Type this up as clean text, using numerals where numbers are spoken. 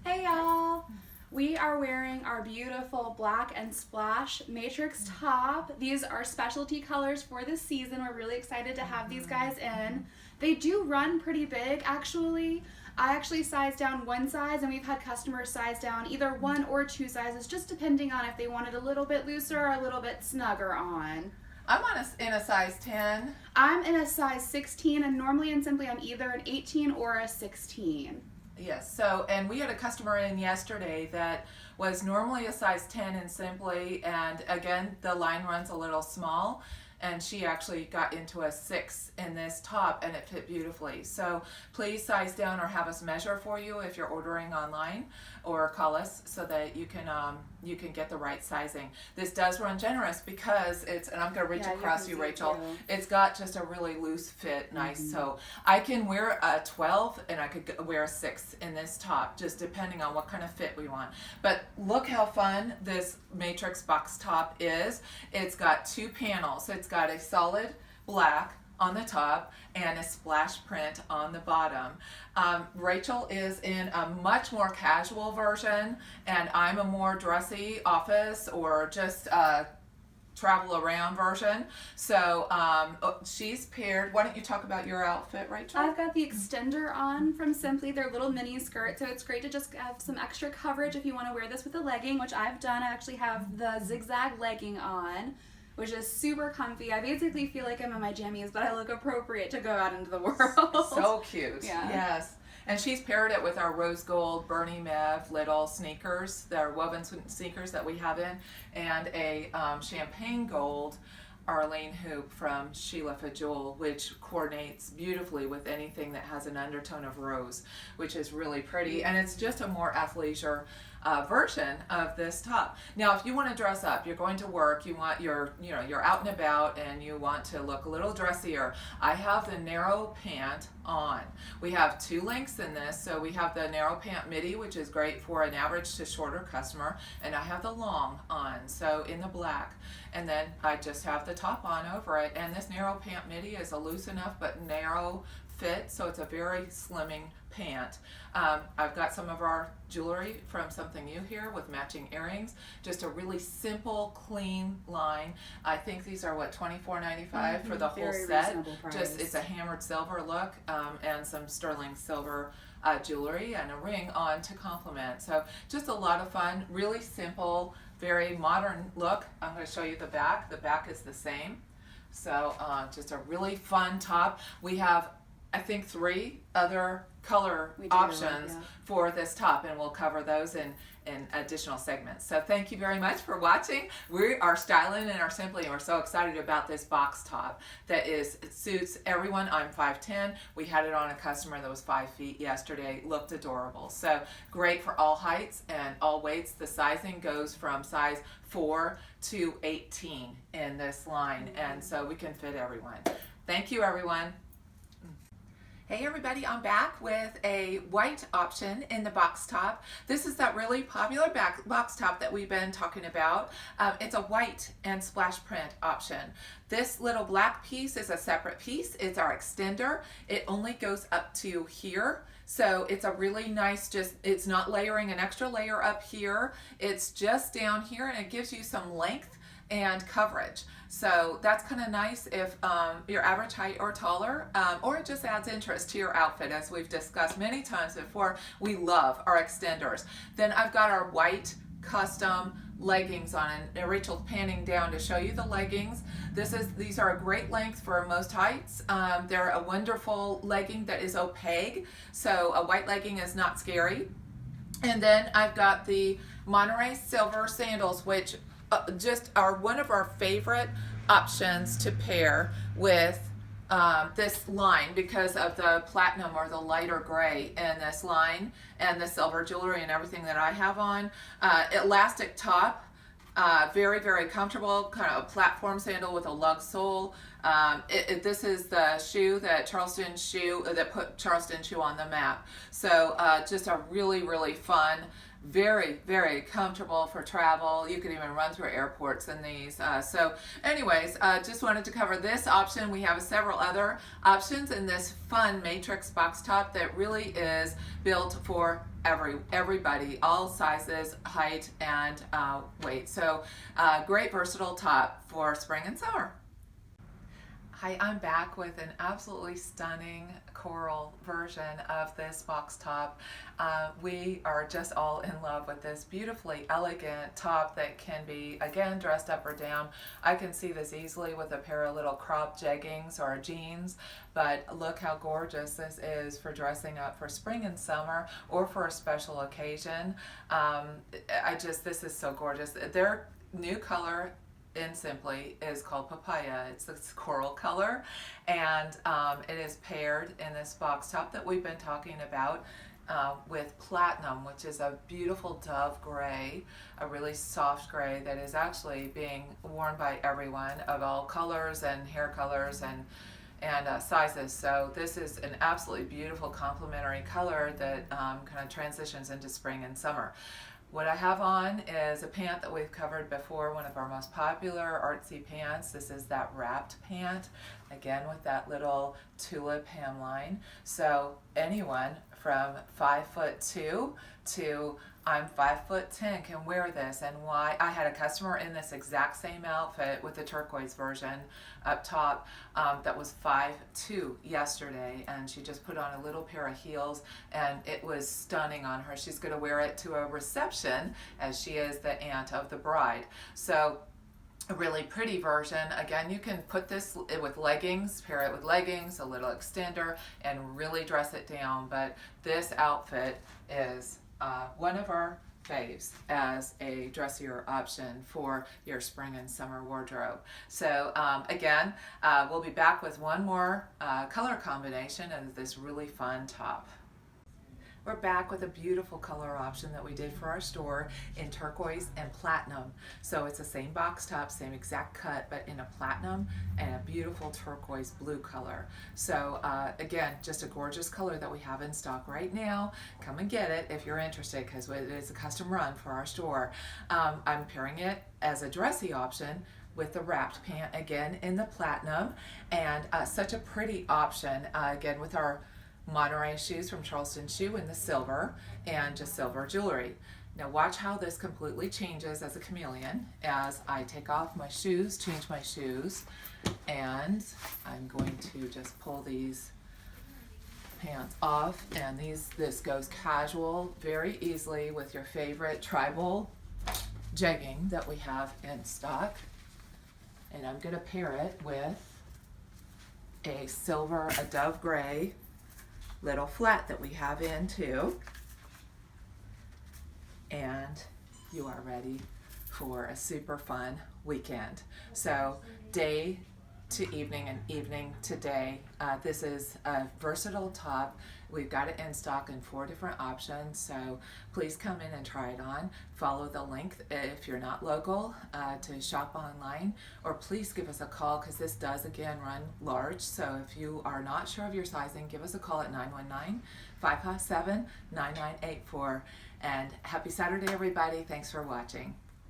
Hey y'all! We are wearing our beautiful black and splash matrix top. These are specialty colors for this season. We're really excited to have these guys in. They do run pretty big actually. I actually sized down one size and we've had customers size down either one or two sizes just depending on if they wanted a little bit looser or a little bit snugger on. I'm in a size 10. I'm in a size 16 and normally in Simply I'm either an 18 or a 16. Yes, so, and we had a customer in yesterday that was normally a size 10 in Simply, and again, the line runs a little small, and she actually got into a 6 in this top, and it fit beautifully. So please size down or have us measure for you if you're ordering online, or call us so that you can get the right sizing. This does run generous because it's, and I'm going to reach across you, Rachel. It's got just a really loose fit, nice. So I can wear a 12 and I could wear a 6 in this top, just depending on what kind of fit we want. But look how fun this matrix box top is. It's got two panels. It's got a solid black on the top and a splash print on the bottom. Rachel is in a much more casual version, and I'm a more dressy office or just travel around version. So she's paired. Why don't you talk about your outfit, Rachel? I've got the extender on from Simply. They're little mini skirts, so it's great to just have some extra coverage if you want to wear this with a legging, which I've done. I actually have the zigzag legging on, which is super comfy. I basically feel like I'm in my jammies, but I look appropriate to go out into the world. So cute. Yeah. Yes. And she's paired it with our rose gold Bernie Mev little sneakers. They're woven sneakers that we have in, and a champagne gold Arlene hoop from Sheila Fajul, which coordinates beautifully with anything that has an undertone of rose, which is really pretty. And it's just a more athleisure version of this top. Now, if you want to dress up, you're going to work, you're out and about and you want to look a little dressier, I have the narrow pant on. We have two lengths in this, so we have the narrow pant midi, which is great for an average to shorter customer, and I have the long on, so in the black, and then I just have the top on over it. And this narrow pant midi is a loose enough but narrow fit, so it's a very slimming pant. I've got some of our jewelry from Something New here with matching earrings. Just a really simple, clean line. I think these are what, $24.95 for the whole set. Just it's a hammered silver look and some sterling silver jewelry and a ring on to complement. So just a lot of fun, really simple, very modern look. I'm going to show you the back. The back is the same. So just a really fun top. We have, I think, 3 other color options for this top, and we'll cover those in additional segments. So thank you very much for watching. We are styling in our Simply, and we're so excited about this box top that it suits everyone. I'm 5'10". We had it on a customer that was 5 feet yesterday. Looked adorable. So great for all heights and all weights. The sizing goes from size 4 to 18 in this line, and so we can fit everyone. Thank you, everyone. Hey everybody, I'm back with a white option in the box top. This is that really popular box top that we've been talking about. It's a white and splash print option. This little black piece is a separate piece. It's our extender. It only goes up to here. So it's a really nice, it's not layering an extra layer up here. It's just down here, and it gives you some length and coverage. So that's kind of nice if you're average height or taller, or it just adds interest to your outfit. As we've discussed many times before, we love our extenders. Then I've got our white custom leggings on, and Rachel's panning down to show you the leggings. These are a great length for most heights. They're a wonderful legging that is opaque, so a white legging is not scary. And then I've got the Monterey silver sandals, which just are one of our favorite options to pair with this line because of the platinum or the lighter gray in this line and the silver jewelry and everything that I have on. Elastic top, very, very comfortable, kind of a platform sandal with a lug sole. This is the shoe that put Charleston shoe on the map. So just a really, really fun, very, very comfortable for travel. You can even run through airports in these. So anyways, just wanted to cover this option. We have several other options in this fun matrix box top that really is built for everybody, all sizes, height, and weight. So great versatile top for spring and summer. Hi, I'm back with an absolutely stunning coral version of this box top. We are just all in love with this beautifully elegant top that can be, again, dressed up or down. I can see this easily with a pair of little crop jeggings or jeans, but look how gorgeous this is for dressing up for spring and summer or for a special occasion. This is so gorgeous. Their new color in Simply is called Papaya. It's this coral color, and it is paired in this box top that we've been talking about with Platinum, which is a beautiful dove gray, a really soft gray that is actually being worn by everyone of all colors and hair colors and sizes. So this is an absolutely beautiful complementary color that kind of transitions into spring and summer. What I have on is a pant that we've covered before, one of our most popular artsy pants. This is that wrapped pant, again with that little tulip hemline. So anyone from 5'2" to I'm 5'10" can wear this. And why? I had a customer in this exact same outfit with the turquoise version up top that was 5'2" yesterday, and she just put on a little pair of heels and it was stunning on her. She's going to wear it to a reception as she is the aunt of the bride. So a really pretty version. Again, you can put this with leggings, pair it with leggings, a little extender, and really dress it down. But this outfit is one of our faves as a dressier option for your spring and summer wardrobe. So again, we'll be back with one more color combination of this really fun top. We're back with a beautiful color option that we did for our store in turquoise and platinum. So it's the same box top, same exact cut, but in a platinum and a beautiful turquoise blue color. So again, just a gorgeous color that we have in stock right now. Come and get it if you're interested, because it is a custom run for our store. I'm pairing it as a dressy option with the wrapped pant, again in the platinum, and such a pretty option, again with our Monterey shoes from Charleston Shoe in the silver, and just silver jewelry. Now watch how this completely changes as a chameleon as I take off my shoes, change my shoes, and I'm going to just pull these pants off, and this goes casual very easily with your favorite tribal jegging that we have in stock. And I'm going to pair it with a silver, a dove gray little flat that we have in too, and you are ready for a super fun weekend. So day to evening and evening to day. This is a versatile top. We've got it in stock in 4 different options, so please come in and try it on. Follow the link if you're not local to shop online, or please give us a call, because this does again run large. So if you are not sure of your sizing, give us a call at 919-557-9984. And happy Saturday, everybody. Thanks for watching.